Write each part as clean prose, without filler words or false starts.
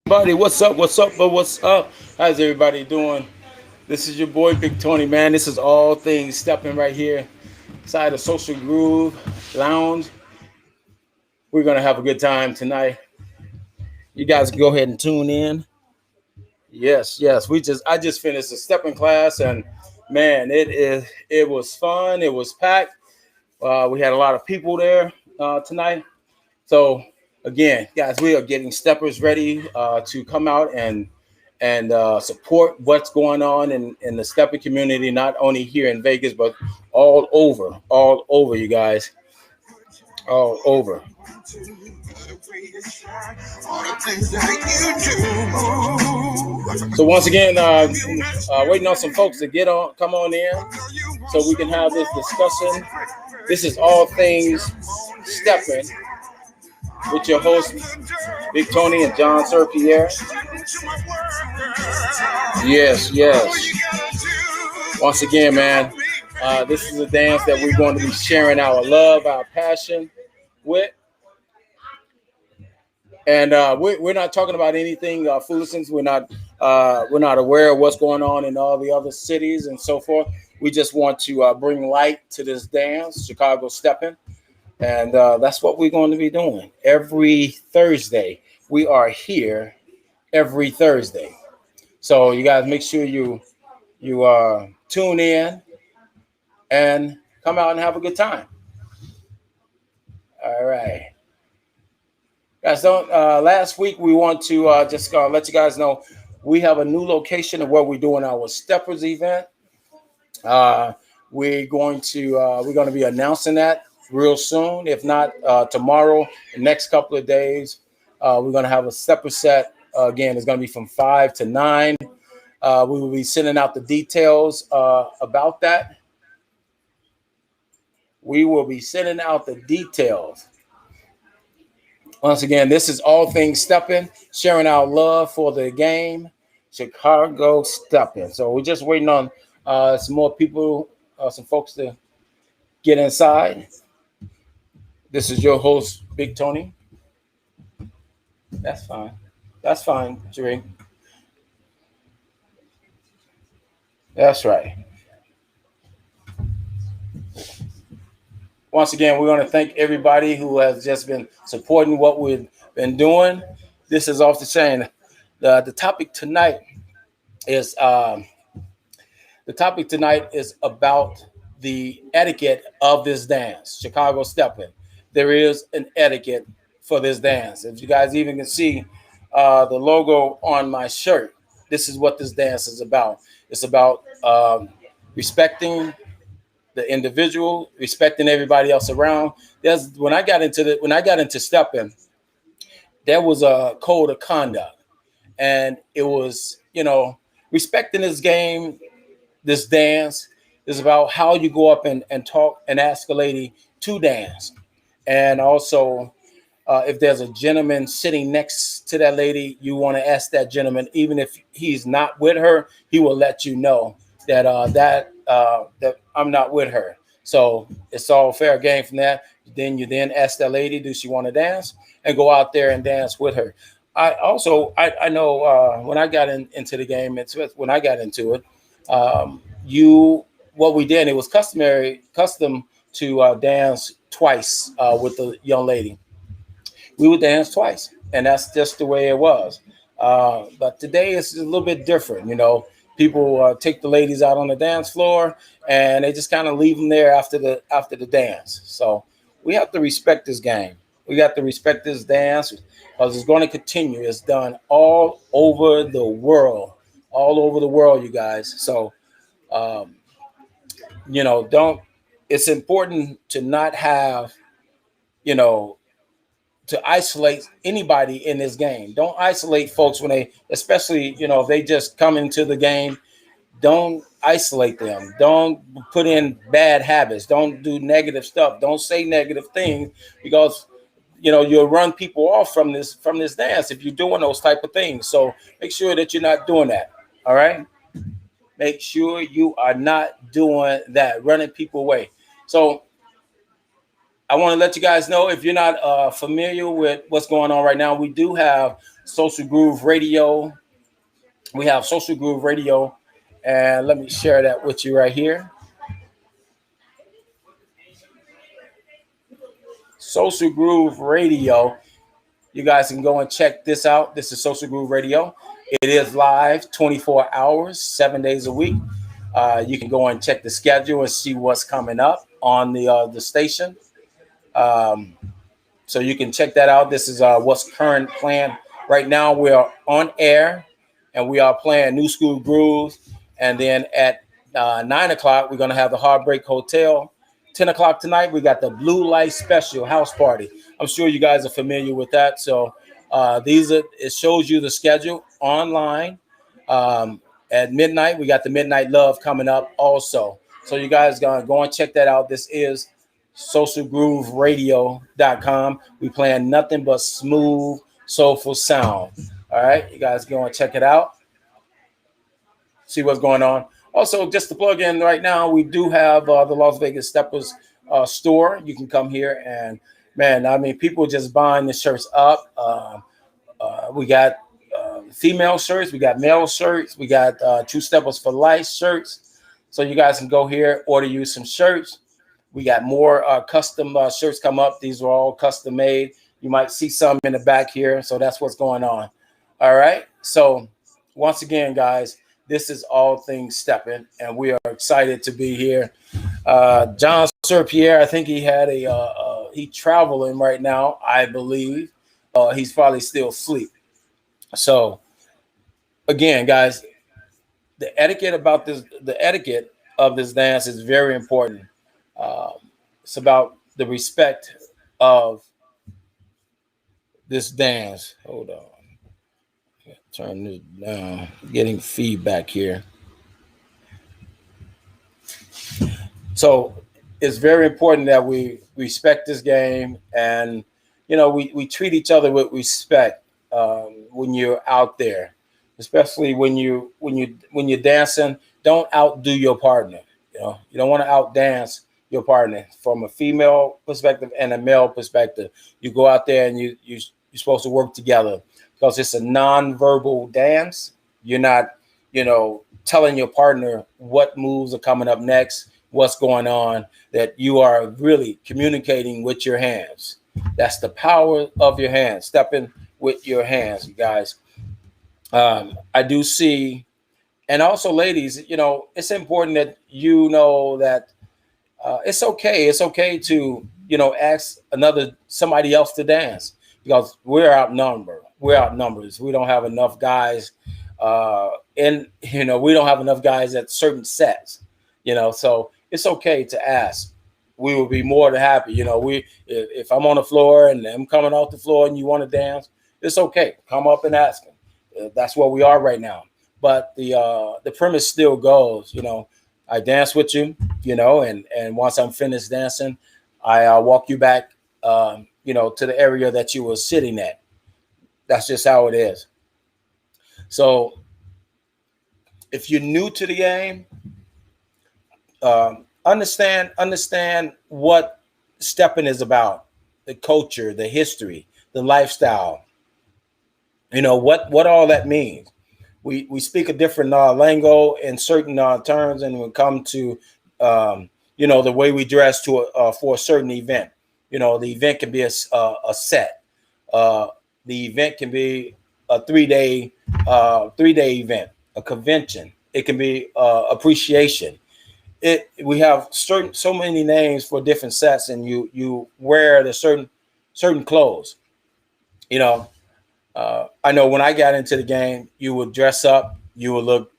Buddy, what's up? What's up? But what's up? How's everybody doing? This is your boy Big Tony, man. This is all things stepping right here inside the Social Groove Lounge. We're gonna have a good time tonight. You guys can go ahead and tune in. Yes, yes. I just finished a stepping class, and man, it was fun. It was packed. We had a lot of people there tonight. So again, guys, we are getting steppers ready to come out and support what's going on in the stepper community, not only here in Vegas, but all over, you guys, all over. So once again, waiting on some folks to come on in, so we can have this discussion. This is all things stepping with your host, Big Tony and John Sir Pierre. Yes, yes. Once again, man, this is a dance that we're going to be sharing our love, our passion with. And we're not talking about anything foolishness. We're not aware of what's going on in all the other cities and so forth. We just want to bring light to this dance, Chicago Steppin'. And that's what we're going to be doing every Thursday. We are here every Thursday. So you guys make sure you tune in and come out and have a good time. All right. Guys, last week we want to just let you guys know we have a new location of where we're doing our Steppers event. We're going to be announcing that real soon. If not tomorrow, the next couple of days, we're going to have a stepper set. Again, it's going to be from 5 to 9. We will be sending out the details about that. We will be sending out the details. Once again, this is all things stepping, sharing our love for the game, Chicago Steppin'. So we're just waiting on some more people, some folks to get inside. This is your host, Big Tony. That's fine. That's fine, Jerry. That's right. Once again, we want to thank everybody who has just been supporting what we've been doing. This is off the chain. The topic tonight is about the etiquette of this dance, Chicago Steppin'. There is an etiquette for this dance. If you guys even can see the logo on my shirt, this is what this dance is about. It's about respecting the individual, respecting everybody else around. When I got into stepping, there was a code of conduct, and it was, respecting this game, this dance is about how you go up and talk and ask a lady to dance. And also, if there's a gentleman sitting next to that lady, you want to ask that gentleman, even if he's not with her, he will let you know that that I'm not with her. So it's all fair game from that. Then you ask that lady, does she want to dance, and go out there and dance with her. I know when I got into the game, when I got into it, what we did, it was custom to dance twice with the young lady. We would dance twice, and that's just the way it was. But today it's a little bit different, People take the ladies out on the dance floor, and they just kind of leave them there after the dance. So we have to respect this game. We got to respect this dance because it's going to continue. It's done all over the world, you guys. So, don't. It's important to not have, to isolate anybody in this game. Don't isolate folks especially, if they just come into the game. Don't isolate them. Don't put in bad habits. Don't do negative stuff. Don't say negative things because, you'll run people off from this dance if you're doing those type of things. So make sure that you're not doing that. All right. Make sure you are not doing that, running people away. So I want to let you guys know, if you're not familiar with what's going on right now, we do have Social Groove Radio. We have Social Groove Radio, and let me share that with you right here. Social Groove Radio. You guys can go and check this out. This is Social Groove Radio. It is live 24 hours, 7 days a week. You can go and check the schedule and see what's coming up on the station. So you can check that out. This is what's current planned. Right now we are on air and we are playing New School Grooves. And then at 9 o'clock, we're going to have the Heartbreak Hotel. 10 o'clock tonight, we got the Blue Light Special House Party. I'm sure you guys are familiar with that. So it shows you the schedule online. At midnight, we got the Midnight Love coming up also. So you guys going to go and check that out. This is socialgrooveradio.com. We playing nothing but smooth, soulful sound. All right, you guys go and check it out. See what's going on. Also, just to plug in right now, we do have the Las Vegas Steppers store. You can come here and, man, I mean, people just buying the shirts up. We got female shirts. We got male shirts. We got True Steppers for Life shirts. So you guys can go here, order you some shirts. We got more custom shirts come up. These are all custom made. You might see some in the back here. So that's what's going on. All right. So once again, guys, this is All Things Steppin, and we are excited to be here. John Sir Pierre, I think he had he's traveling right now, I believe. He's probably still asleep. So again, guys, the etiquette of this dance is very important. It's about the respect of this dance. Hold on. Turn this down. Getting feedback here. So it's very important that we respect this game, and we treat each other with respect when you're out there, especially when you're dancing. Don't outdo your partner. You don't want to outdance your partner from a female perspective and a male perspective. You go out there and you're supposed to work together because it's a non-verbal dance. You're not, telling your partner what moves are coming up next, what's going on, that you are really communicating with your hands. That's the power of your hands, stepping with your hands, you guys. I do see, and also ladies, it's important that that it's okay. It's okay to, ask somebody else to dance because we're outnumbered. We don't have enough guys we don't have enough guys at certain sets, so it's okay to ask. We will be more than happy. If I'm on the floor and I'm coming off the floor and you want to dance, it's okay. Come up and ask them. That's where we are right now. But the premise still goes, I dance with you, and once I'm finished dancing, I walk you back, to the area that you were sitting at. That's just how it is. So if you're new to the game, understand what stepping is about, the culture, the history, the lifestyle, what all that means. We speak a different lingo in certain terms, and when it comes to the way we dress for a certain event. The event can be a set. The event can be a 3-day event, a convention. It can be appreciation. We have so many names for different sets, and you wear the certain clothes. I know when I got into the game, you would dress up, you would look,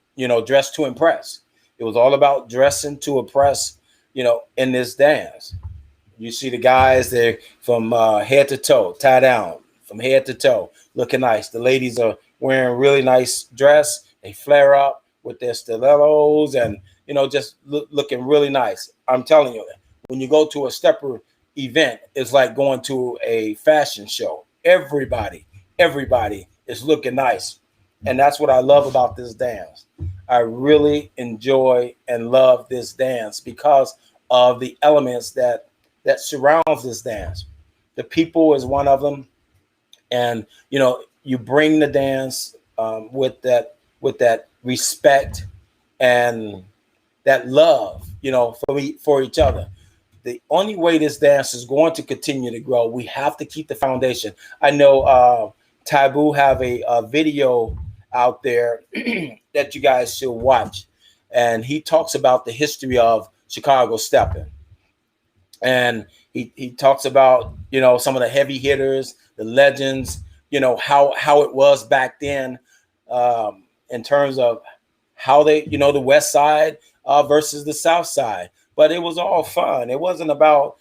dress to impress. It was all about dressing to impress, in this dance. You see the guys there from head to toe, tie down, from head to toe, looking nice. The ladies are wearing really nice dress. They flare up with their stilettos and, just looking really nice. I'm telling you, when you go to a stepper event, it's like going to a fashion show. Everybody is looking nice. And that's what I love about this dance. I really enjoy and love this dance because of the elements that surrounds this dance. The people is one of them. And, you bring the dance with that respect and that love, for each other. The only way this dance is going to continue to grow, we have to keep the foundation. I know Taboo have a video out there that you guys should watch, and he talks about the history of Chicago stepping, and he talks about some of the heavy hitters, the legends, how it was back then, in terms of how they, the West Side versus the South Side. But it was all fun. It wasn't about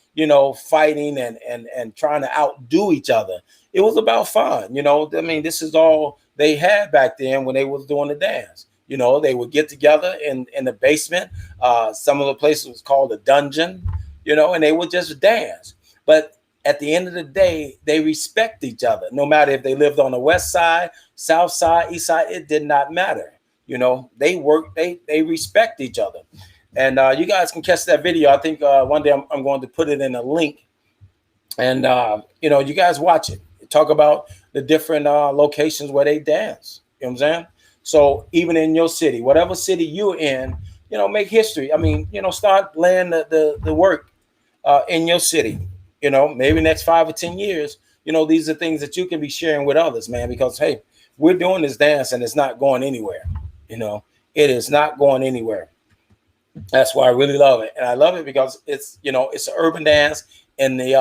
fighting and trying to outdo each other. It was about fun. I mean, this is all they had back then when they was doing the dance. They would get together in the basement. Some of the places was called a dungeon. And they would just dance. But at the end of the day, they respect each other. No matter if they lived on the West Side, South Side, East Side, it did not matter. They work, they respect each other. And you guys can catch that video. I think one day I'm going to put it in a link. And, you guys watch it. Talk about the different locations where they dance. You know what I'm saying? So even in your city, whatever city you're in, make history. I mean, start laying the work in your city. Maybe next 5 or 10 years, these are things that you can be sharing with others, man, because, hey, we're doing this dance and it's not going anywhere. It is not going anywhere. That's why I really love it. And I love it because it's, it's an urban dance in the,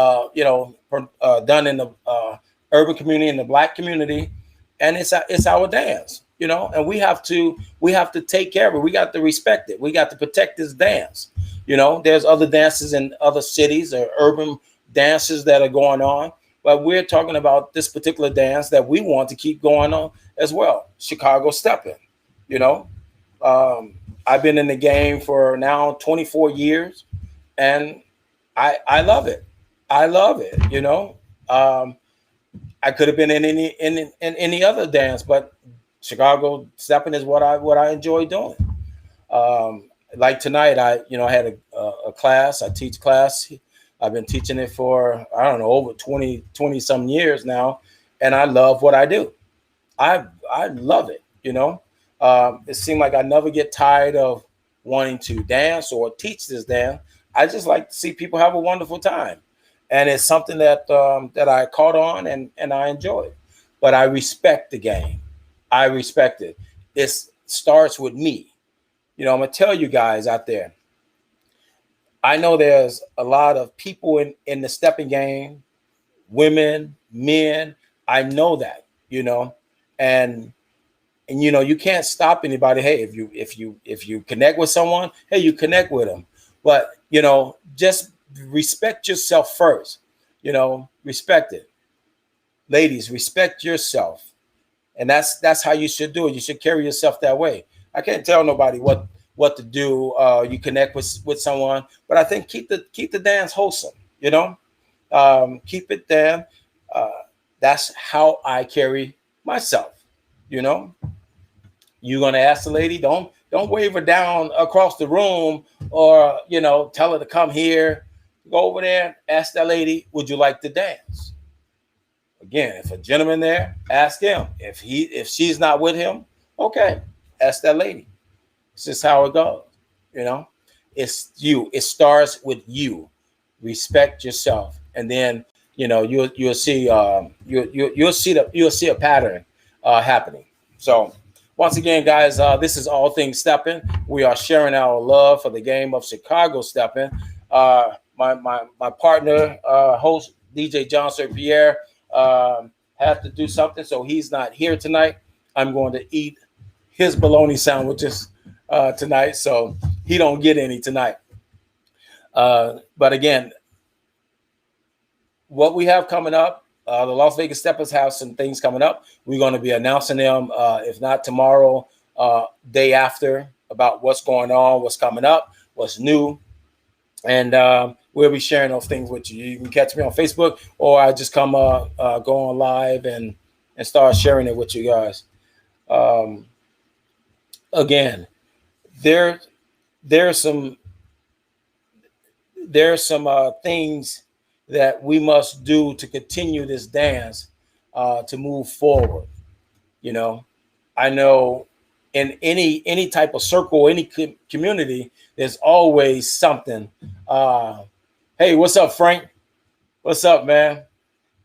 done in the urban community, in the Black community. And it's our dance, and we have to take care of it. We got to respect it. We got to protect this dance. There's other dances in other cities or urban dances that are going on, but we're talking about this particular dance that we want to keep going on as well. Chicago stepping, I've been in the game for now 24 years, and I love it. I love it. I could have been in any other dance, but Chicago stepping is what I enjoy doing. Like tonight, I had a class. I teach class. I've been teaching it for, I don't know, over 20 some years now. And I love what I do. I love it. It seemed like I never get tired of wanting to dance or teach this dance. I just like to see people have a wonderful time. And it's something that I caught on and I enjoy. But I respect the game. I respect it. It starts with me. I'm going to tell you guys out there, I know there's a lot of people in the stepping game, women, men. I know that, and you can't stop anybody. Hey, if you connect with someone, hey, you connect with them. But, just respect yourself first, respect it. Ladies, respect yourself. And that's how you should do it. You should carry yourself that way. I can't tell nobody what to do. You connect with someone, but I think keep the dance wholesome. Keep it there. That's how I carry myself. You're gonna ask the lady, don't wave her down across the room, or tell her to come here. Go over there, ask that lady, would you like to dance? Again, if a gentleman there, ask him. If she's not with him, okay, ask that lady. It's just how it goes. It's you. It starts with you. Respect yourself, and then you'll see you'll see a pattern happening. So once again, guys, this is All Things Steppin'. We are sharing our love for the game of Chicago stepping. My partner, host DJ Johnson Pierre, had to do something, so he's not here tonight. I'm going to eat his bologna sandwiches tonight, so he don't get any tonight. But again, what we have coming up, the Las Vegas Steppers have some things coming up. We're going to be announcing them, if not tomorrow, day after, about what's going on, what's coming up, what's new. And we'll be sharing those things with you. You can catch me on Facebook, or I just come go on live and start sharing it with you guys. Again, there's some things that we must do to continue this dance to move forward. You know, I know in any type of circle, any community, there's always something. Hey, what's up, Frank? What's up, man?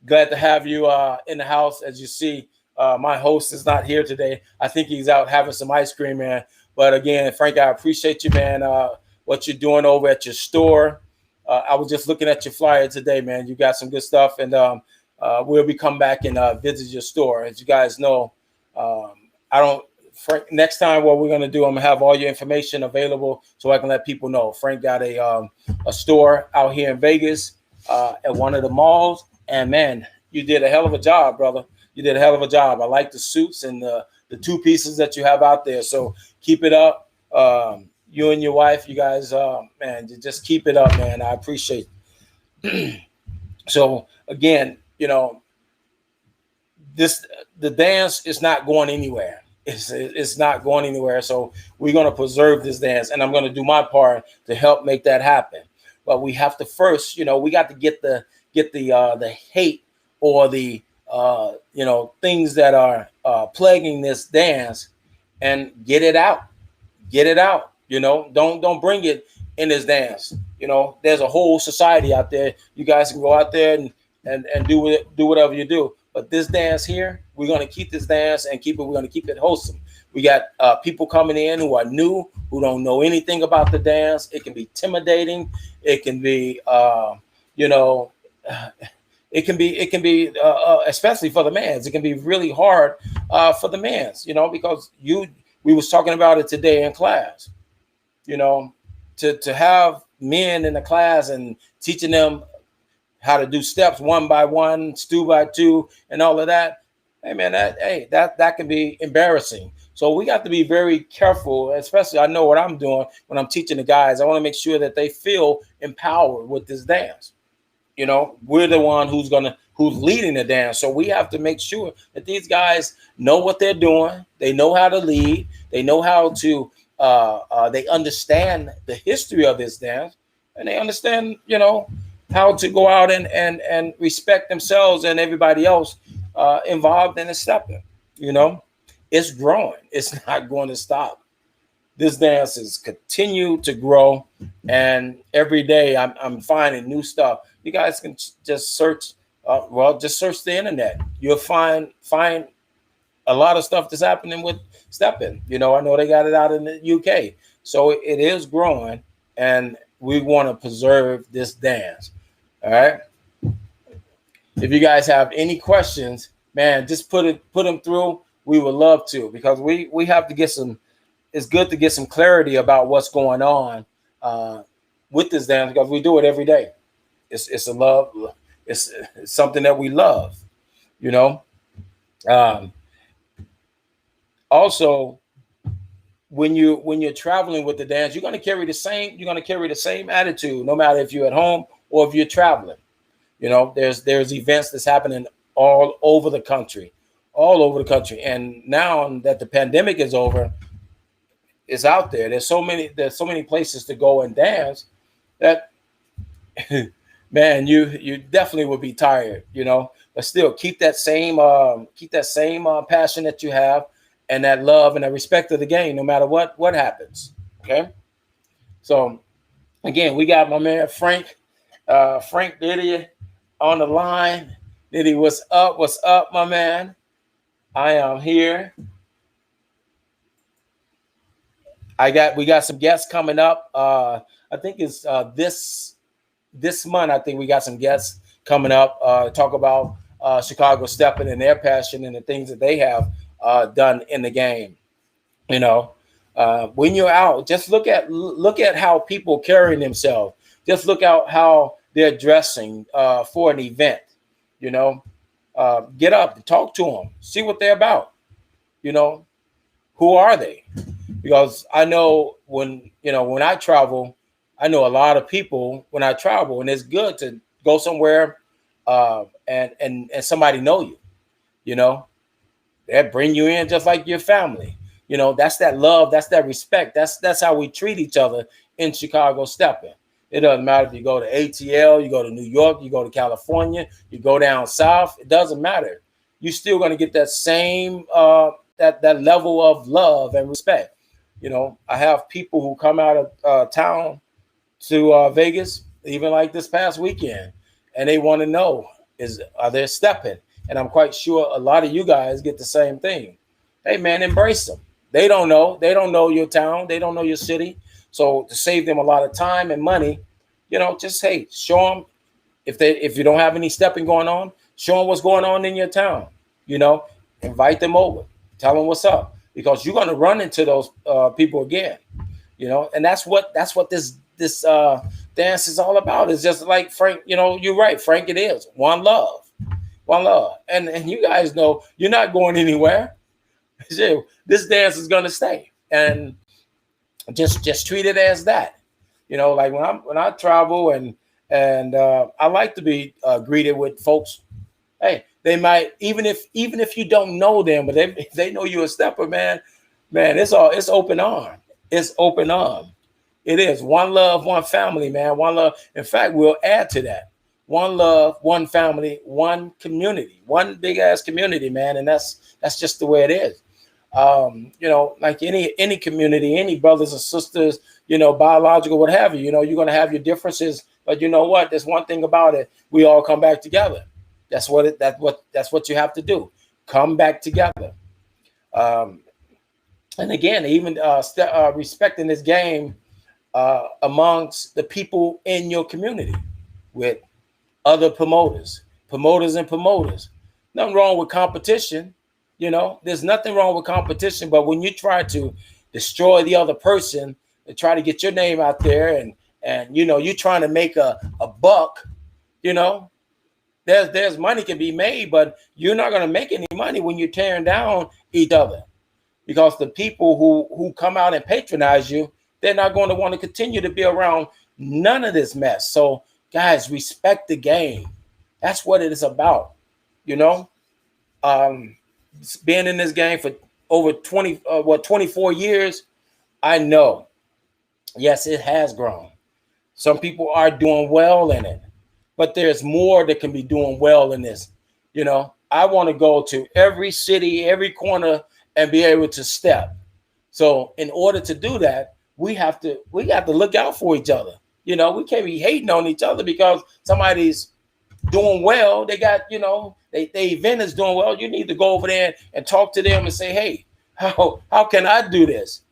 Glad to have you in the house. As you see, my host is not here today. I think he's out having some ice cream, man. But again, Frank, I appreciate you, man. What you're doing over at your store. I was just looking at your flyer today, man. You got some good stuff, and we'll be come back and visit your store. As you guys know, I don't. Frank, next time, what we're gonna do, I'm gonna have all your information available so I can let people know. Frank got a store out here in Vegas at one of the malls, and man, you did a hell of a job, brother. You did a hell of a job. I like the suits and the two pieces that you have out there. So keep it up. You and your wife, you guys, man, just keep it up, man. I appreciate it. So again, you know, the dance is not going anywhere. It's not going anywhere. So we're going to preserve this dance, and I'm going to do my part to help make that happen. But we have to first, you know, we got to get the hate or the you know, things that are plaguing this dance and get it out. Get it out. You know, don't bring it in this dance. You know, there's a whole society out there. You guys can go out there and do whatever you do. But this dance here, we're going to keep this dance and we're going to keep it wholesome. We got people coming in who are new, who don't know anything about the dance. It can be intimidating. It can be, you know, it can be especially for the mans. It can be really hard for the mans, you know, because we was talking about it today in class, you know, to have men in the class and teaching them how to do steps 1 by 1, 2 by 2, and all of that. Hey man, that can be embarrassing. So we got to be very careful, especially I know what I'm doing when I'm teaching the guys. I want to make sure that they feel empowered with this dance. You know, we're the one who's leading the dance. So we have to make sure that these guys know what they're doing. They know how to lead. They know how to, they understand the history of this dance, and they understand, you know, how to go out and respect themselves and everybody else involved in the stepping. You know, it's growing. It's not going to stop. This dance is continue to grow, and every day I'm finding new stuff. You guys can just search. Just search the internet. You'll find a lot of stuff that's happening with Steppin. You know, I know they got it out in the UK, so it is growing, and we want to preserve this dance. All right. If you guys have any questions, man, just put them through. We would love to, because we have to get some. It's good to get some clarity about what's going on with this dance, because we do it every day. It's a love. It's something that we love, you know. Also, when you're traveling with the dance, you're going to carry the same attitude, no matter if you're at home or if you're traveling. You know, there's events that's happening all over the country, and now that the pandemic is over, it's out there. There's so many places to go and dance that man, you definitely would be tired, you know. But still, keep that same passion that you have, and that love and that respect of the game, no matter what happens. Okay. So again, we got my man Frank Diddy on the line. Diddy, what's up? What's up, my man? I am here. We got some guests coming up. I think it's this month. I think we got some guests coming up, talk about Chicago Steppin and their passion and the things that they have done in the game. You know, when you're out, just look at how people carrying themselves. Just look at how they're dressing for an event. You know, get up, talk to them, see what they're about. You know, who are they? Because I know when I travel, I know a lot of people when I travel, and it's good to go somewhere and somebody know you. You know, they bring you in just like your family. You know, that's that love, that's that respect. That's how we treat each other in Chicago Steppin. It doesn't matter if you go to ATL, you go to New York, you go to California, you go down south. It doesn't matter. you're still going to get that same that level of love and respect. I have people who come out of town to Vegas, even like this past weekend, and they want to know, are they stepping? And I'm quite sure a lot of you guys get the same thing. Hey man, embrace them. They don't know. They don't know your town. They don't know your city. So to save them a lot of time and money, just hey, show them if you don't have any stepping going on, show them what's going on in your town. Invite them over, tell them what's up, because you're going to run into those people again. And that's what this dance is all about. It's just like Frank. You're right, Frank. It is one love, and you guys know you're not going anywhere. This dance is going to stay, and just treat it as that. Like when I travel and I like to be greeted with folks. Hey, they might even if you don't know them, but if they know you're a stepper, man, it's open arm. It's open arm. It is one love, one family, man. One love. In fact, we'll add to that. One love, one family, one community, one big ass community, man. And that's just the way it is. Like any community, any brothers and sisters, biological, what have you. You're gonna have your differences, but you know what? There's one thing about it. We all come back together. That's what you have to do. Come back together. And again, even respecting this game amongst the people in your community with other promoters. Nothing wrong with competition. There's nothing wrong with competition, but when you try to destroy the other person and try to get your name out there and you're trying to make a buck, there's money can be made, but you're not going to make any money when you're tearing down each other, because the people who come out and patronize you, they're not going to want to continue to be around none of this mess. So guys, respect the game. That's what it is about. Being in this game for over 24 years, I know, yes, it has grown. Some people are doing well in it, but there's more that can be doing well in this. I want to go to every city, every corner, and be able to step. So in order to do that, we have to look out for each other. We can't be hating on each other because somebody's doing well. They got, they event is doing well. You need to go over there and talk to them and say, hey, how can I do this?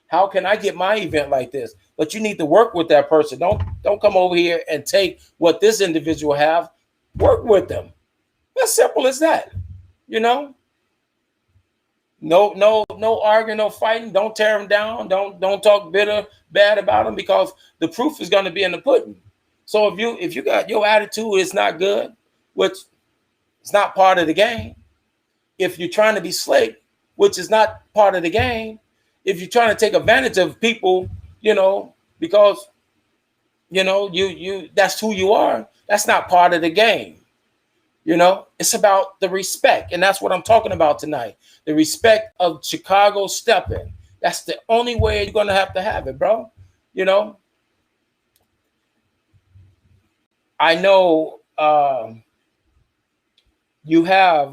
How can I get my event like this? But you need to work with that person. Don't come over here and take what this individual have. Work with them. As simple as that. No arguing, no fighting. Don't tear them down. Don't talk bad about them, because the proof is going to be in the pudding. So if you got your attitude is not good, which is not part of the game. If you're trying to be slick, which is not part of the game. If you're trying to take advantage of people, because you that's who you are, that's not part of the game. It's about the respect, and that's what I'm talking about tonight. The respect of Chicago Steppin. That's the only way you're gonna have it, bro. I know you have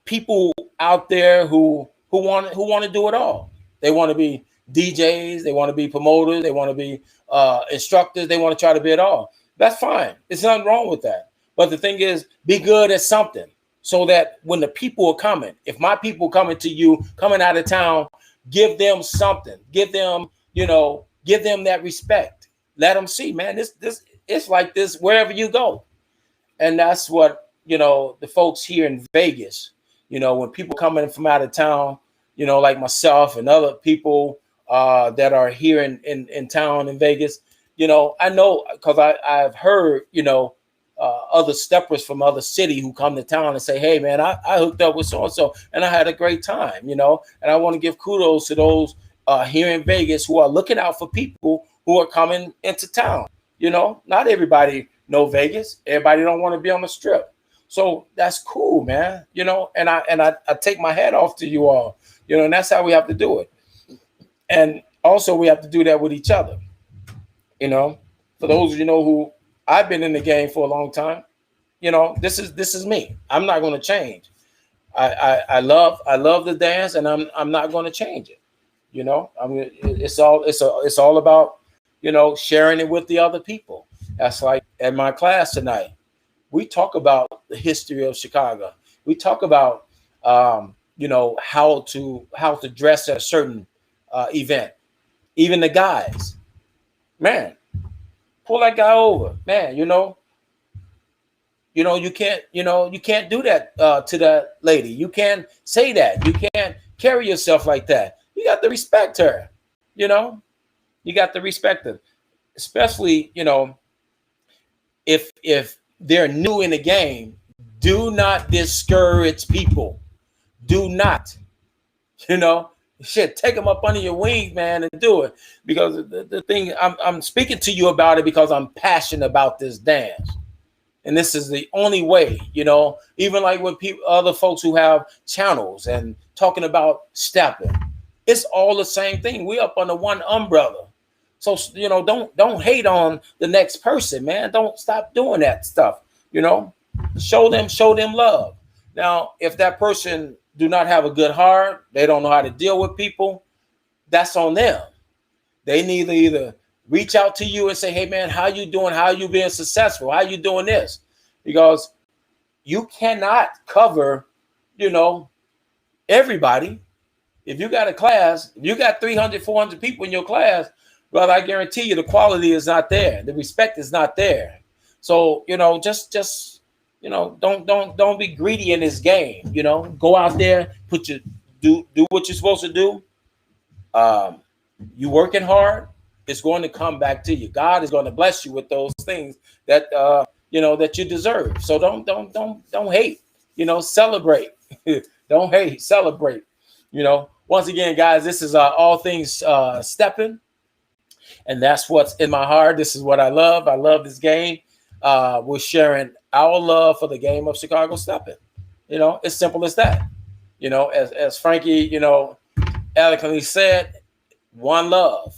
people out there who want to do it all. They want to be DJs, they want to be promoters, they want to be instructors, they want to try to be it all. That's fine. There's nothing wrong with that. But the thing is, be good at something, so that when the people are coming, if my people coming to you, coming out of town, give them something. Give them that respect. Let them see, man, this it's like this wherever you go. And that's what, the folks here in Vegas, when people coming from out of town, like myself and other people that are here in town in Vegas, I know, because I've heard, other steppers from other city who come to town and say, hey, man, I hooked up with so-and-so and I had a great time, and I want to give kudos to those here in Vegas who are looking out for people who are coming into town. Not everybody know Vegas. Everybody don't want to be on the strip. So that's cool, man. And I take my hat off to you all, and that's how we have to do it. And also we have to do that with each other. For those who I've been in the game for a long time. this is me. I'm not going to change. I love the dance, and I'm not going to change it. It's all about sharing it with the other people. That's like at my class tonight. We talk about the history of Chicago. We talk about how to dress at a certain event. Even the guys, man, pull that guy over, man. You can't do that to that lady. You can't say that. You can't carry yourself like that. You got to respect her. You got to respect her, especially if they're new in the game. Do not discourage people. Do not. Shit, take them up under your wings, man, and do it. Because the thing, I'm speaking to you about it because I'm passionate about this dance. And this is the only way, even like with other folks who have channels and talking about stepping, it's all the same thing. We up under one umbrella. So, don't hate on the next person, man. Don't stop doing that stuff. Show them love. Now, if that person do not have a good heart, they don't know how to deal with people, that's on them. They need to either reach out to you and say, hey, man, how you doing? How you being successful? How you doing this? Because you cannot cover, everybody. If you got a class, if you got 300, 400 people in your class, brother, I guarantee you the quality is not there. The respect is not there. So, just don't be greedy in this game. Go out there, do what you're supposed to do. You working hard, it's going to come back to you. God is going to bless you with those things that that you deserve. So don't hate. Celebrate. Don't hate. Celebrate. Once again, guys, this is all things Steppin, and that's what's in my heart. This is what I love. I love this game. We're sharing our love for the game of Chicago Steppin. It's simple as that. As Frankie, eloquently said, one love.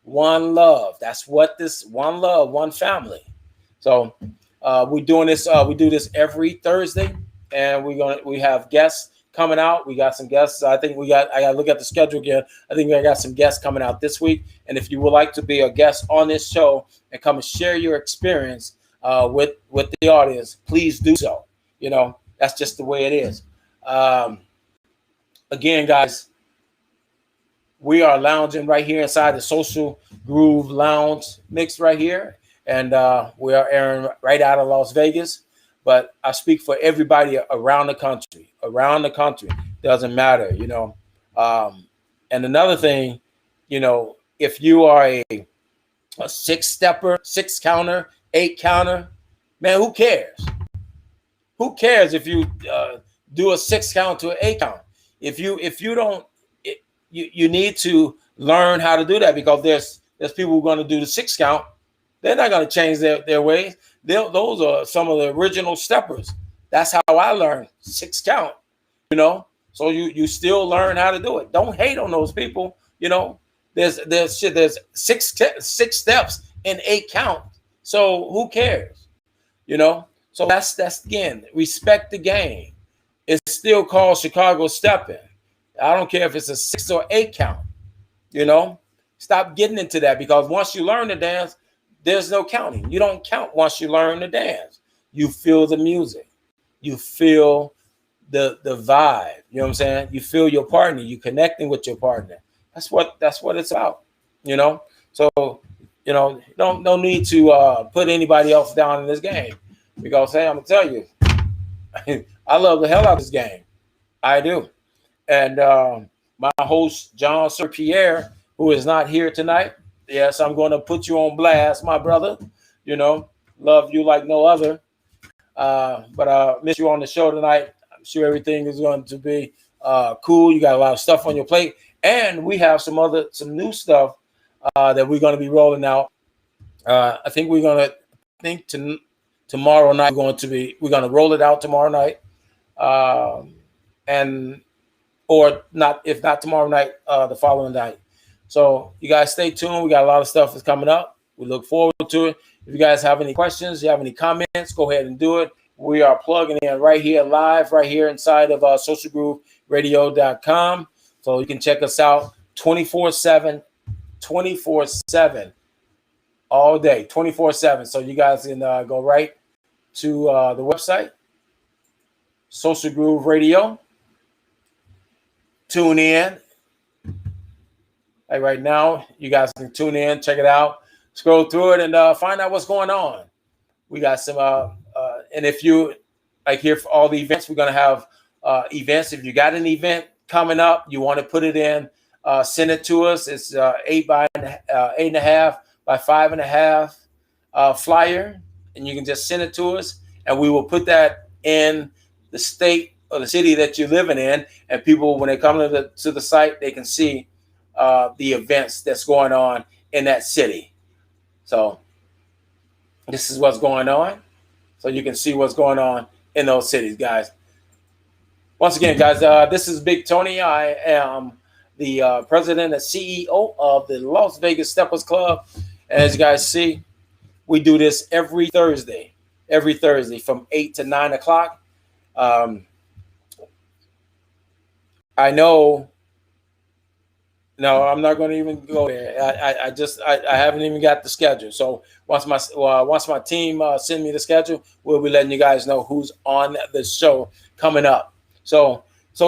One love. That's what this one love, one family. So we're doing this. We do this every Thursday, and we have guests coming out. We got some guests. I gotta look at the schedule again. I think I got some guests coming out this week. And if you would like to be a guest on this show and come and share your experience with the audience, please do so. That's just the way it is. Again, guys, we are lounging right here inside the Social Groove Lounge Mix right here. And we are airing right out of Las Vegas. But I speak for everybody around the country. Around the country. Doesn't matter, And another thing, if you are a 6-stepper, 6-counter, 8-counter, man, who cares? Who cares if you do a 6-count to an 8-count? If you don't, you need to learn how to do that, because there's people who are going to do the 6-count. They're not going to change their ways. Those are some of the original steppers. That's how I learned 6-count. So you still learn how to do it. Don't hate on those people. There's 6 steps in 8-count. So who cares? So that's again, respect the game. It's still called Chicago Steppin. I don't care if it's a 6 or 8-count. Stop getting into that, because once you learn the dance, there's no counting. You don't count once you learn the dance. You feel the music. You feel the vibe. You know what I'm saying? You feel your partner. You connecting with your partner. That's what it's about. So no need to put anybody else down in this game, because hey, I'm gonna tell you, I love the hell out of this game. I do. And my host, John Sir Pierre, who is not here tonight. Yes, I'm going to put you on blast, my brother. Love you like no other. But I miss you on the show tonight. I'm sure everything is going to be cool. You got a lot of stuff on your plate. And we have some new stuff that we're going to be rolling out. I think tomorrow night we're going to roll it out tomorrow night. If not tomorrow night, the following night. So you guys stay tuned. We got a lot of stuff that's coming up. We look forward to it. If you guys have any questions, you have any comments, go ahead and do it. We are plugging in right here live, right here inside of socialgrooveradio.com. So you can check us out 24/7, 24/7, all day, 24/7. So you guys can go right to the website, Social Groove Radio. Tune in. Like right now, you guys can tune in, check it out, scroll through it, and find out what's going on. We got some, and if you like here for all the events, we're gonna have events. If you got an event coming up, you want to put it in, send it to us. It's 8.5 by 5.5 flyer, and you can just send it to us, and we will put that in the state or the city that you're living in, and people, when they come to the site, they can see the events that's going on in that city. So this is what's going on. So you can see what's going on in those cities, guys. Once again, guys, this is Big Tony. I am the president and CEO of the Las Vegas Steppers Club. And as you guys see, we do this every Thursday from 8 to 9 o'clock. I know. No, I'm not going to even go there. I haven't even got the schedule. So once my team send me the schedule, we'll be letting you guys know who's on the show coming up. So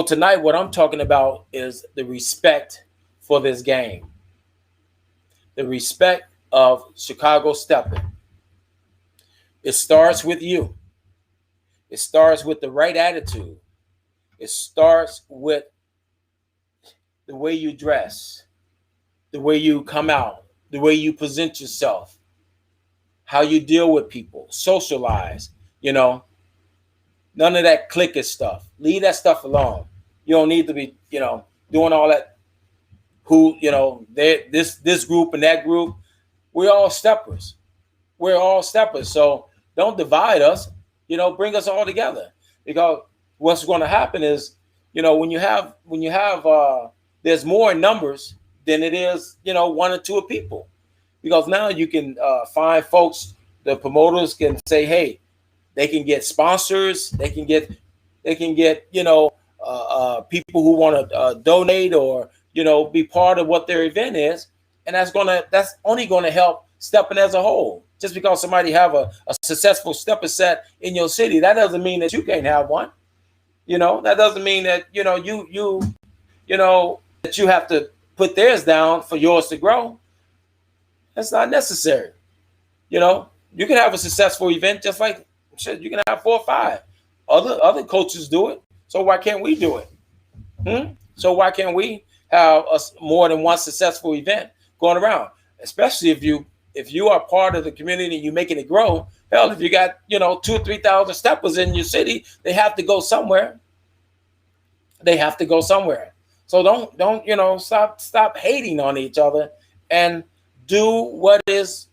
tonight, what I'm talking about is the respect for this game, the respect of Chicago Steppin. It starts with you. It starts with the right attitude. It starts with the way you dress, the way you come out, the way you present yourself, how you deal with people, socialize, none of that cliquish stuff. Leave that stuff alone. You don't need to be, doing all that. This group and that group, we're all steppers. We're all steppers. So don't divide us, bring us all together, because what's going to happen is, when you have there's more in numbers than it is, one or two people, because now you can find folks. The promoters can say, hey, they can get sponsors. They can get people who want to donate or be part of what their event is, and that's only going to help Steppin as a whole. Just because somebody have a successful stepper set in your city, that doesn't mean that you can't have one. That doesn't mean that that you have to put theirs down for yours to grow. That's not necessary. You can have a successful event just like you can have 4 or 5. Other coaches do it. So why can't we do it? So why can't we have more than one successful event going around? Especially if you are part of the community and you're making it grow. Hell, if you got 2,000 or 3,000 steppers in your city, they have to go somewhere. So don't stop hating on each other and do what is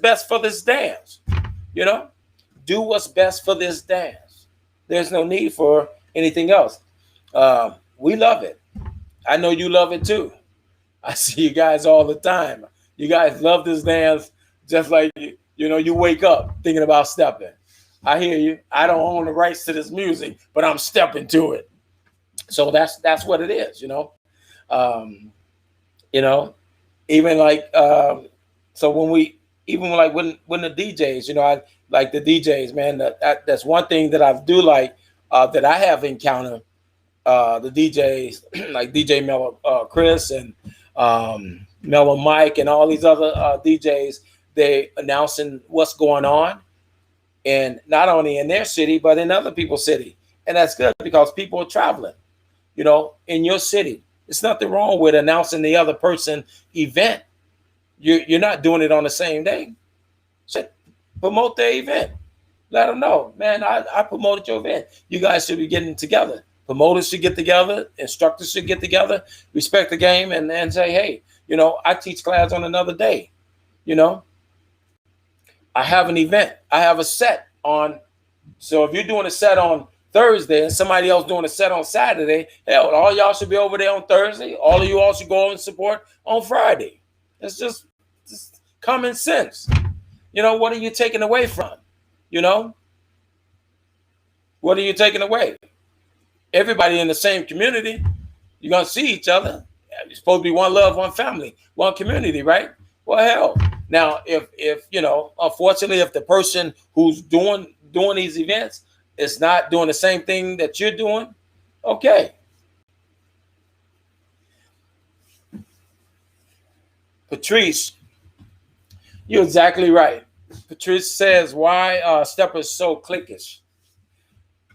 best for this dance. Do what's best for this dance. There's no need for anything else. We love it. I know you love it too. I see you guys all the time. You guys love this dance just like you wake up thinking about stepping. I hear you. I don't own the rights to this music, but I'm stepping to it. So that's what it is, even like so when the DJs, I like the DJs, man. That's one thing that I do like that I have encountered the DJs like DJ Mellow Chris and Mellow Mike and all these other DJs. They announcing what's going on, and not only in their city but in other people's city, and that's good because people are traveling. In your city, it's nothing wrong with announcing the other person event. You're not doing it on the same day. So promote their event. Let them know, man, I promoted your event. You guys should be getting together. Promoters should get together. Instructors should get together. Respect the game and say, hey, I teach class on another day. I have an event. I have a set on. So if you're doing a set on Thursday and somebody else doing a set on Saturday, hell, all y'all should be over there on Thursday. All of you all should go and support on Friday. It's just common sense. What are you taking away from? What are you taking away? Everybody in the same community, you're gonna see each other. You're supposed to be one love, one family, one community, right? Well, hell, now if you know, unfortunately, if the person who's doing these events is not doing the same thing that you're doing, okay. Patrice, you're exactly right. Patrice says, why Stepper is so cliquish?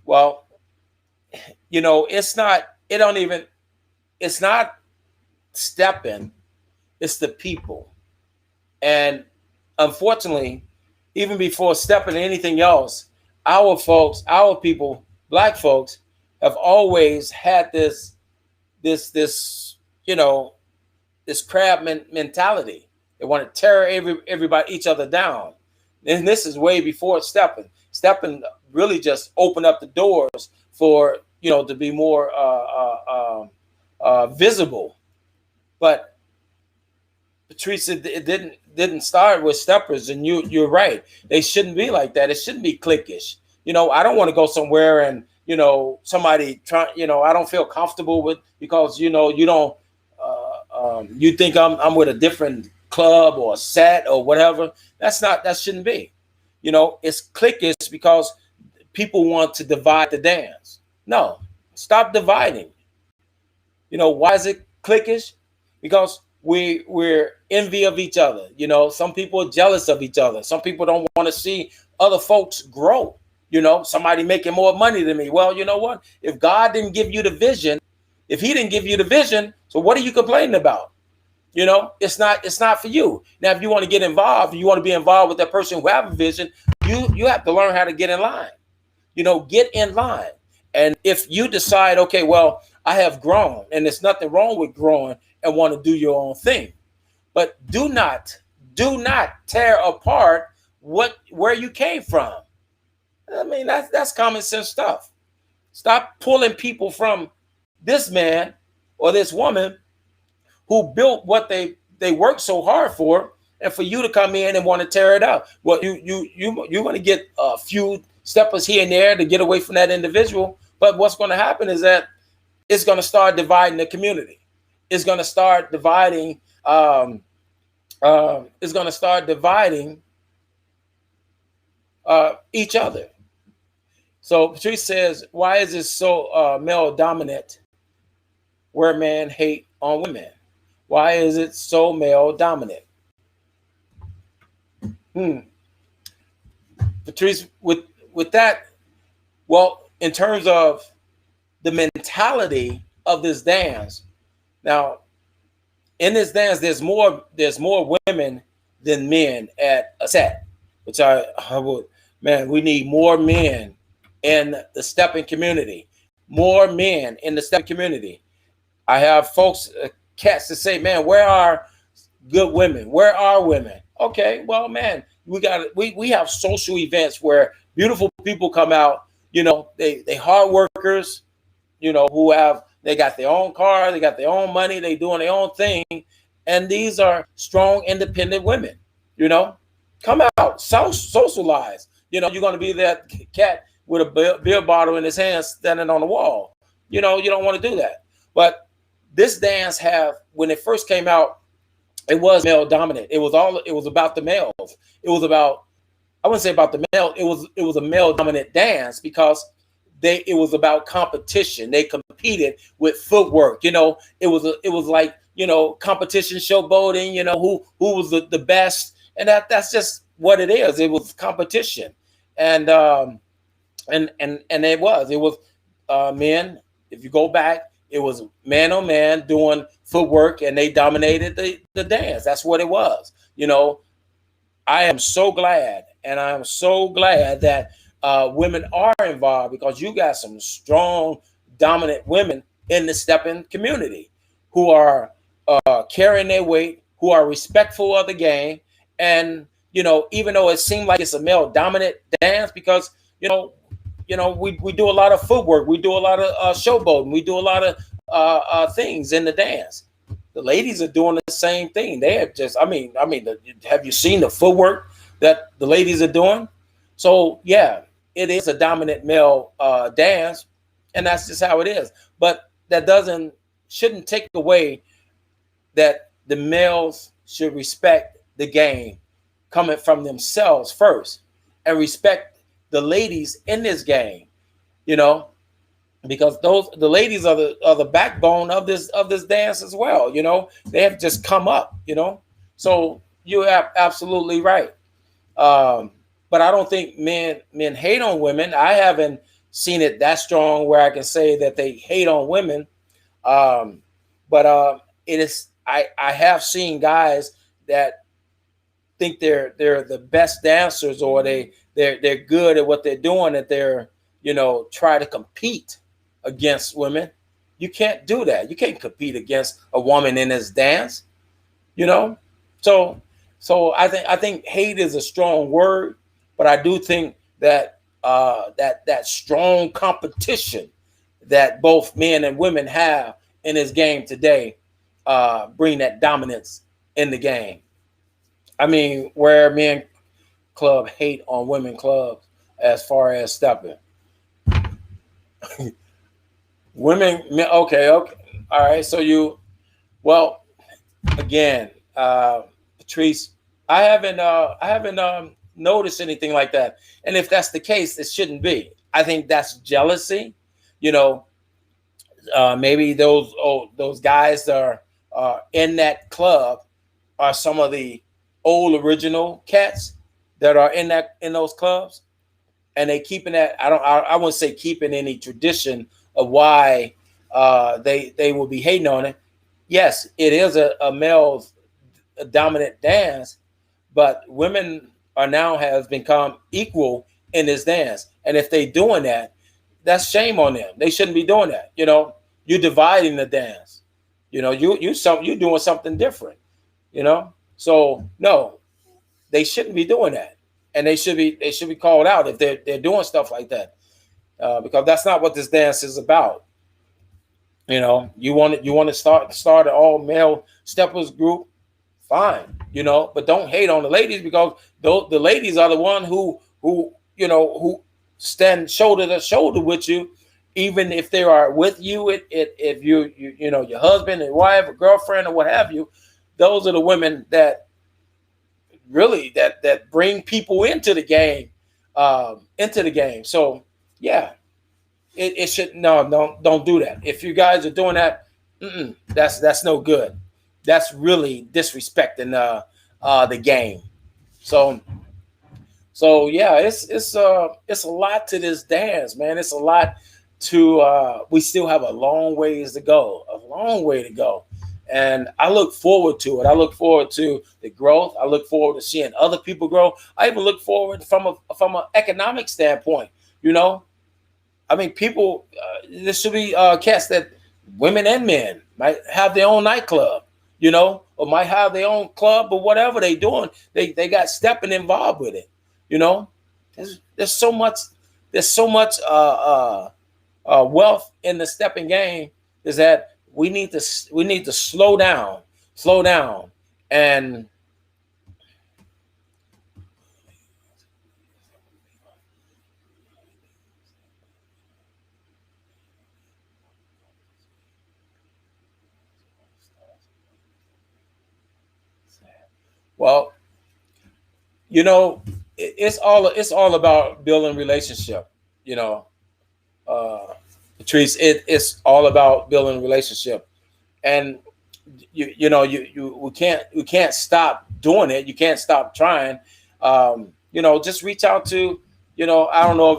Well, you know, it's not, it don't even, it's not Steppin, it's the people. And unfortunately, even before Steppin anything else, our folks, our people, black folks, have always had this, you know, this crab mentality. They want to tear everybody, each other down. And this is way before Steppin. Steppin really just opened up the doors for, you know, to be more visible. But Patrice, it didn't start with steppers, and you're right. They shouldn't be like that. It shouldn't be cliquish. You know, I don't want to go somewhere and, you know, somebody try, you know, I don't feel comfortable with, because, you know, you don't you think I'm with a different club or set or whatever. That shouldn't be. You know, it's cliquish because people want to divide the dance. No, stop dividing. You know, why is it cliquish? Because we're envy of each other. You know, some people are jealous of each other. Some people don't want to see other folks grow. You know, somebody making more money than me. Well, you know what? If God didn't give you the vision, if he didn't give you the vision, so what are you complaining about? You know, it's not for you. Now, if you want to get involved, you want to be involved with that person who have a vision, you have to learn how to get in line. You know, get in line. And if you decide, okay, well, I have grown, and there's nothing wrong with growing and want to do your own thing, but do not tear apart where you came from. I mean, that's common sense stuff. Stop pulling people from this man or this woman who built what they worked so hard for, and for you to come in and want to tear it up. Well, you're going to get a few steppers here and there to get away from that individual, but what's going to happen is that it's going to start dividing the community. It's going to start dividing. It's going to start dividing each other. So Patrice says, why is it so male dominant where men hate on women? Why is it so male dominant? Patrice, with that, well, in terms of the mentality of this dance, now in this dance, there's more women than men at a set, which I would, man, we need more men in the stepping community, more men in the stepping community. I have folks, cats to say, man, where are good women? Where are women? Okay, well, man, we have social events where beautiful people come out. You know, they hard workers. You know, they got their own car, they got their own money, they doing their own thing, and these are strong, independent women. You know, come out, socialize. You know, you're going to be that cat with a beer bottle in his hand standing on the wall. You know, you don't want to do that. But this dance when it first came out, it was male dominant. It was about the males. It was about, I wouldn't say about the male. It was a male dominant dance because it was about competition. They competed with footwork. You know, it was like, you know, competition, showboating. You know, who was the best, and that's just what it is. It was competition, and it was men. If you go back, it was man on man doing footwork, and they dominated the dance. That's what it was. You know, I am so glad, and I am so glad that women are involved, because you got some strong, dominant women in the stepping community who are carrying their weight, who are respectful of the game. And, you know, even though it seemed like it's a male dominant dance, because, you know, we do a lot of footwork, we do a lot of showboating, we do a lot of things in the dance. The ladies are doing the same thing. They are just, I mean, have you seen the footwork that the ladies are doing? So yeah, it is a dominant male dance, and that's just how it is. But that doesn't shouldn't take away that the males should respect the game coming from themselves first, and respect the ladies in this game. You know, because the ladies are the backbone of this dance as well. You know, they have just come up. You know, so you're absolutely right. Um, but I don't think men hate on women. I haven't seen it that strong where I can say that they hate on women. Um, but it is I have seen guys that think they're the best dancers, or they're good at what they're doing, that they're, you know, try to compete against women. You can't do that. You can't compete against a woman in this dance, you know. So I think hate is a strong word, but I do think that that strong competition that both men and women have in this game today bring that dominance in the game. I mean, where men club hate on women clubs as far as stepping. Women, okay, okay, all right. So well, again, Patrice, I haven't noticed anything like that. And if that's the case, it shouldn't be. I think that's jealousy. You know, maybe those guys that are in that club are some of the old original cats that are in those clubs, and they keeping that. I wouldn't say keeping any tradition of why they will be hating on it. Yes, it is a male dominant dance, but women are now has become equal in this dance. And if they doing that, that's shame on them. They shouldn't be doing that. You know, you're dividing the dance. You know, you doing something different. You know, so no, they shouldn't be doing that, and they should be called out if they're doing stuff like that, because that's not what this dance is about. You know, you want to start an all male steppers group, fine. You know, but don't hate on the ladies, because the ladies are the one who you know who stand shoulder to shoulder with you, even if they are with you. If you know your husband and wife or girlfriend or what have you, those are the women that really that bring people into the game. So yeah, it should no don't do that. If you guys are doing that, that's no good. That's really disrespecting the game. So yeah, it's a lot to this dance, man. It's a lot to we still have a long ways to go, a long way to go. And I look forward to it. I look forward to the growth. I look forward to seeing other people grow. I even look forward from an economic standpoint. You know, I mean, people. There should be cats that women and men might have their own nightclub. You know, or might have their own club, or whatever they doing. They got stepping involved with it. You know, there's so much. There's so much wealth in the stepping game. Is that we need to slow down, and well, you know, it's all about building relationship. You know, uh, Patrice, it's all about building relationship, and you know we can't stop doing it. You can't stop trying. You know, just reach out to, you know, I don't know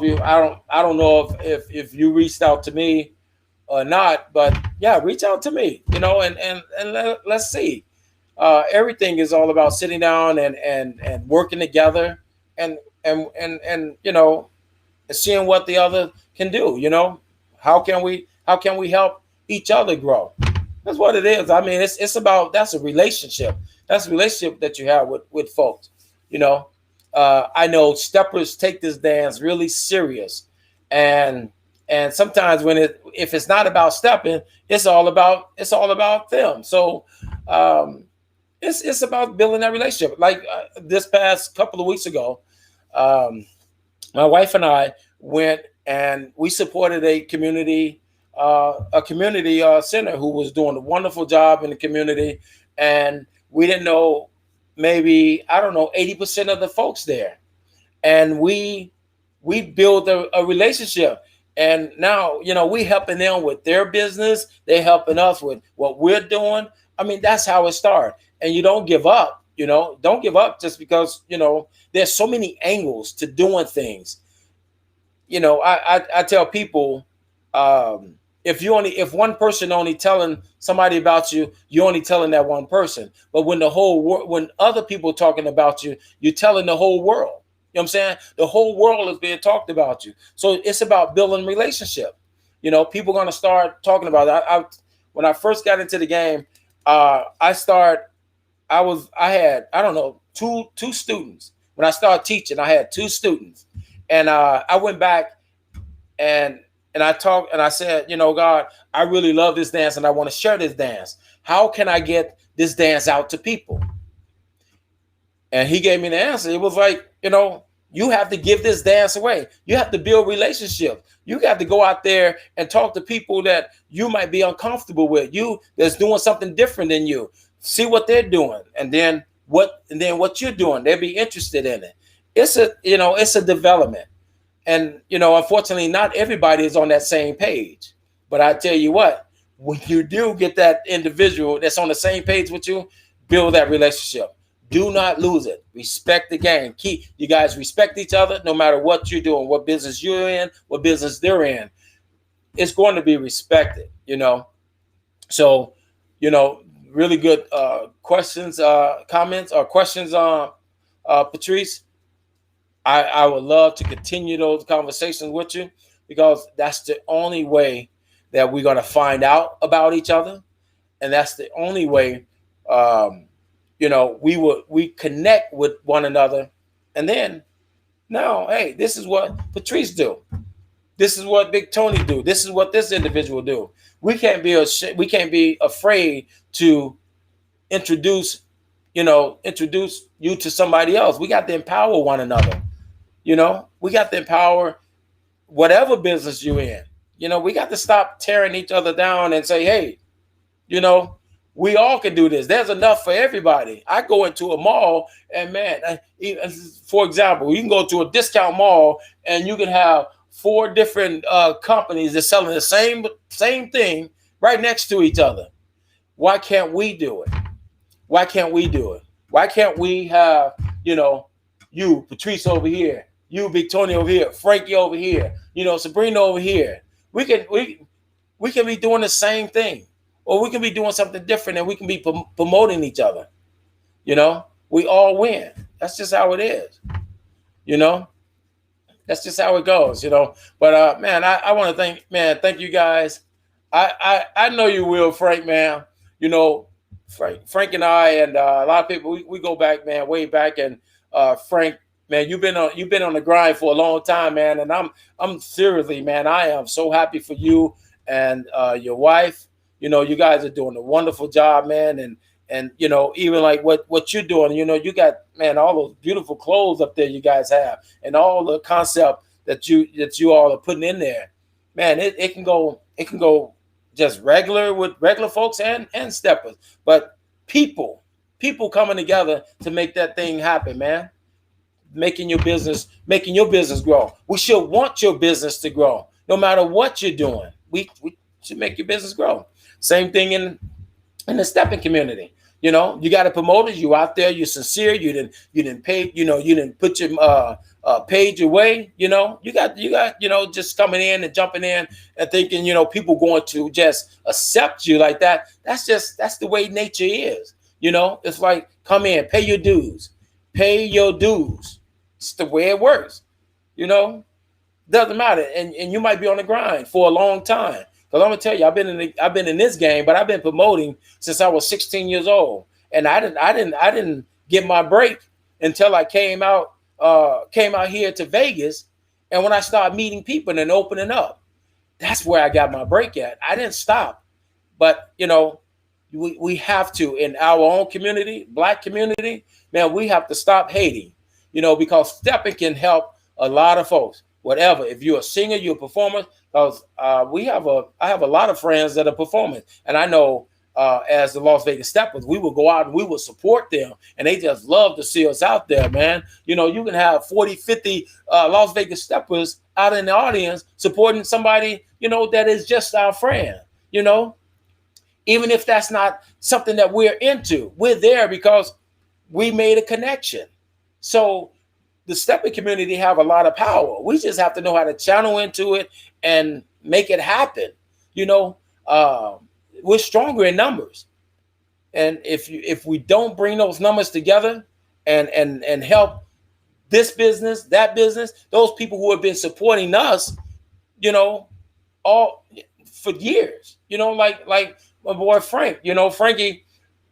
if you reached out to me or not, but yeah, reach out to me. You know, and let's see. Everything is all about sitting down and working together, and and you know, seeing what the other can do. You know, how can we help each other grow? That's what it is. I mean, it's about that's a relationship. That's a relationship that you have with folks. You know, I know steppers take this dance really serious, and sometimes when if it's not about stepping, it's all about them. So it's about building that relationship. Like this past couple of weeks ago, um, my wife and I went and we supported a community center who was doing a wonderful job in the community, and we didn't know, maybe, I don't know, 80% of the folks there, and we build a relationship. And now, we helping them with their business, they helping us with what we're doing. I mean, that's how it started. And you don't give up. Don't give up just because there's so many angles to doing things. I tell people, if one person only telling somebody about you, you're only telling that one person. But when when other people talking about you, you're telling the whole world. You know what I'm saying? The whole world is being talked about you. So it's about building relationship. People are going to start talking about it. When I first got into the game, I had, I don't know, two students. When I started teaching, I had two students, and I went back and I talked and I said, God, I really love this dance and I want to share this dance. How can I get this dance out to people? And he gave me the answer. It was like, you have to give this dance away. You have to build relationships. You got to go out there and talk to people that you might be uncomfortable with, that's doing something different than you. See what they're doing, and then what you're doing. They'll be interested in it. It's a development. And, unfortunately, not everybody is on that same page. But I tell you what, when you do get that individual that's on the same page with you, build that relationship. Do not lose it. Respect the game. You guys respect each other no matter what you're doing, what business you're in, what business they're in. It's going to be respected, So, really good questions, comments, or questions on Patrice. I would love to continue those conversations with you, because that's the only way that we're going to find out about each other. And that's the only way, we connect with one another. And then now, hey, this is what Patrice do. This is what Big Tony do. This is what this individual do. We can't be afraid to introduce you to somebody else. We got to empower one another. We got to empower whatever business you're in. We got to stop tearing each other down and say, hey, we all can do this. There's enough for everybody. I go into a mall and, man, for example, you can go to a discount mall and you can have 4 different companies that's selling the same thing right next to each other. Why can't we do it? Why can't we do it? Why can't we have, you, Patrice, over here, you, Big Tony, over here, Frankie over here, Sabrina over here. We can be doing the same thing, or we can be doing something different, and we can be promoting each other. We all win. That's just how it is. That's just how it goes. But man, I want to thank you guys. I know you will, Frank, man. Frank and I and a lot of people, we go back, man, way back. And Frank, man, you've been on the grind for a long time, man. And I'm seriously, man, I am so happy for you and your wife. You guys are doing a wonderful job, man. And even like what you're doing, you got, man, all those beautiful clothes up there you guys have, and all the concept that you all are putting in there, man. It can go just regular with regular folks and steppers, but people coming together to make that thing happen, man. Making your business grow. We should want your business to grow, no matter what you're doing. We should make your business grow. Same thing in the Steppin community. You got to promote it. You out there, you're sincere. You didn't pay. You didn't put your page away. You got just coming in and jumping in and thinking people going to just accept you like that. That's the way nature is. It's like, come in, pay your dues. It's the way it works. Doesn't matter, and you might be on the grind for a long time. Because I'm gonna tell you, I've been in this game, but I've been promoting since I was 16 years old, and I didn't get my break until I came out here to Vegas, and when I started meeting people and opening up, that's where I got my break at. I didn't stop, but we have to, in our own community, Black community, man, we have to stop hating, because Steppin can help a lot of folks. whatever. If you're a singer, you're a performer. Because I have a lot of friends that are performing, and I know as the Las Vegas Steppers, we will go out and we will support them, and they just love to see us out there, man. You know, you can have 40, 50 Las Vegas Steppers out in the audience supporting somebody, you know, that is just our friend, you know. Even if that's not something that we're into, we're there because we made a connection. So the Steppin community have a lot of power. We just have to know how to channel into it and make it happen. You know, we're stronger in numbers. And if we don't bring those numbers together and help this business, that business, those people who have been supporting us, you know, all for years, you know, like my boy Frank, you know, Frankie,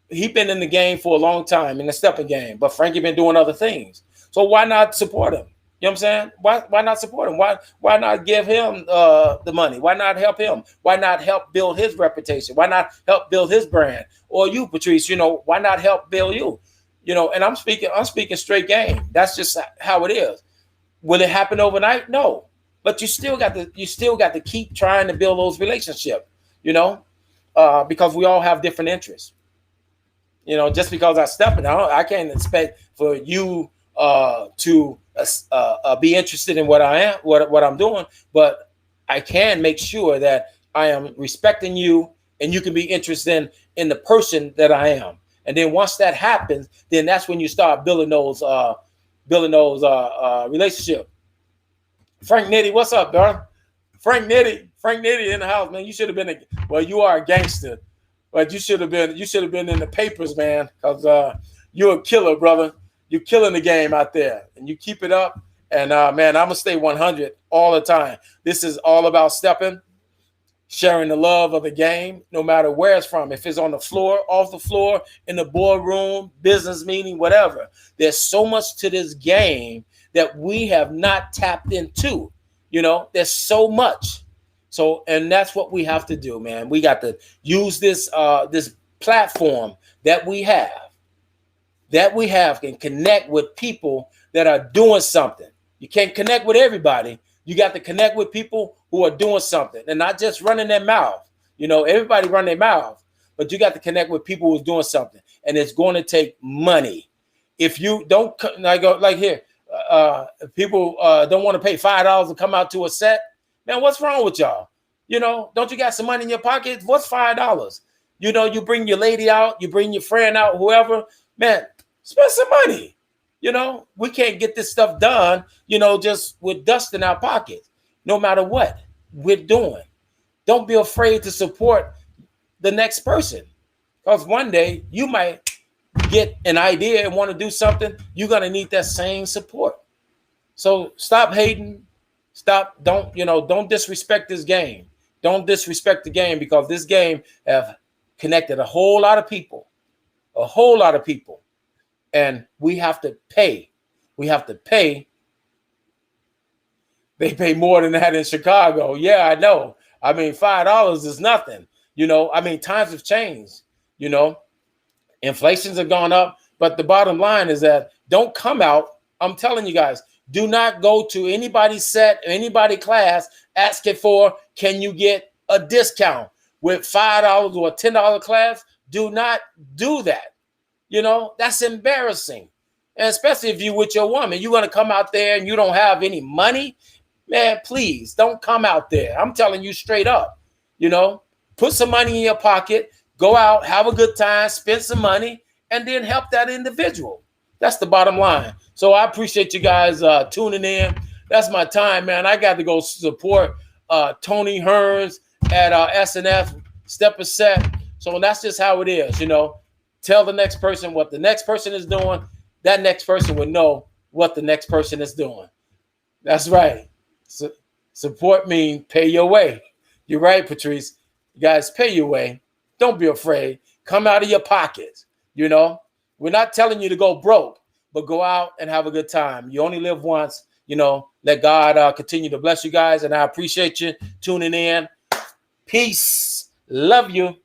he been in the game for a long time in the Steppin game, but Frankie been doing other things. So why not support him? You know what I'm saying? Why not support him? Why not give him the money? Why not help him? Why not help build his reputation? Why not help build his brand? Or you, Patrice, you know, why not help build you? You know, and I'm speaking straight game. That's just how it is. Will it happen overnight? No. But you still got to keep trying to build those relationships, you know, because we all have different interests. You know, just because I step in, I can't expect for you to be interested in what I am, what I'm doing, but I can make sure that I am respecting you, and you can be interested in the person that I am. And then once that happens, then that's when you start building those relationships. Frank Nitty, what's up, bro? Frank Nitty in the house, man. You should have been you are a gangster, but you should have been in the papers, man, because you're a killer, brother. You're killing the game out there, and you keep it up. And man, I'm gonna stay 100 all the time. This is all about Steppin, sharing the love of the game, no matter where it's from. If it's on the floor, off the floor, in the boardroom, business meeting, whatever. There's so much to this game that we have not tapped into. You know, there's so much. So, and that's what we have to do, man. We got to use this this platform that we have and connect with people that are doing something. You can't connect with everybody. You got to connect with people who are doing something and not just running their mouth. You know, everybody run their mouth, but you got to connect with people who's doing something, and it's going to take money. If you don't, like here, people don't want to pay $5 to come out to a set. Man, what's wrong with y'all? You know, don't you got some money in your pocket? What's $5? You know, you bring your lady out, you bring your friend out, whoever. Man, spend some money. You know, we can't get this stuff done, you know, just with dust in our pockets, no matter what we're doing. Don't be afraid to support the next person, because one day you might get an idea and want to do something. You're going to need that same support. So stop hating. Don't disrespect this game. Don't disrespect the game, because this game have connected a whole lot of people. And we have to pay. They pay more than that in Chicago. Yeah, I know. I mean, $5 is nothing. You know, I mean, times have changed. You know, inflations have gone up. But the bottom line is that don't come out. I'm telling you guys, do not go to anybody's set, anybody class asking for, can you get a discount with $5 or a $10 class? Do not do that. You know, that's embarrassing. And especially if you're with your woman, you're going to come out there and you don't have any money. Man, please don't come out there. I'm telling you straight up, you know, put some money in your pocket, go out, have a good time, spend some money, and then help that individual. That's the bottom line. So I appreciate you guys tuning in. That's my time, man. I got to go support Tony Hearns at SNF Stepper Set. So that's just how it is, you know. Tell the next person what the next person is doing. That next person would know what the next person is doing. That's right. Support means pay your way. You're right, Patrice. You guys pay your way. Don't be afraid. Come out of your pockets. You know, we're not telling you to go broke, but go out and have a good time. You only live once. You know, let God continue to bless you guys. And I appreciate you tuning in. Peace. Love you.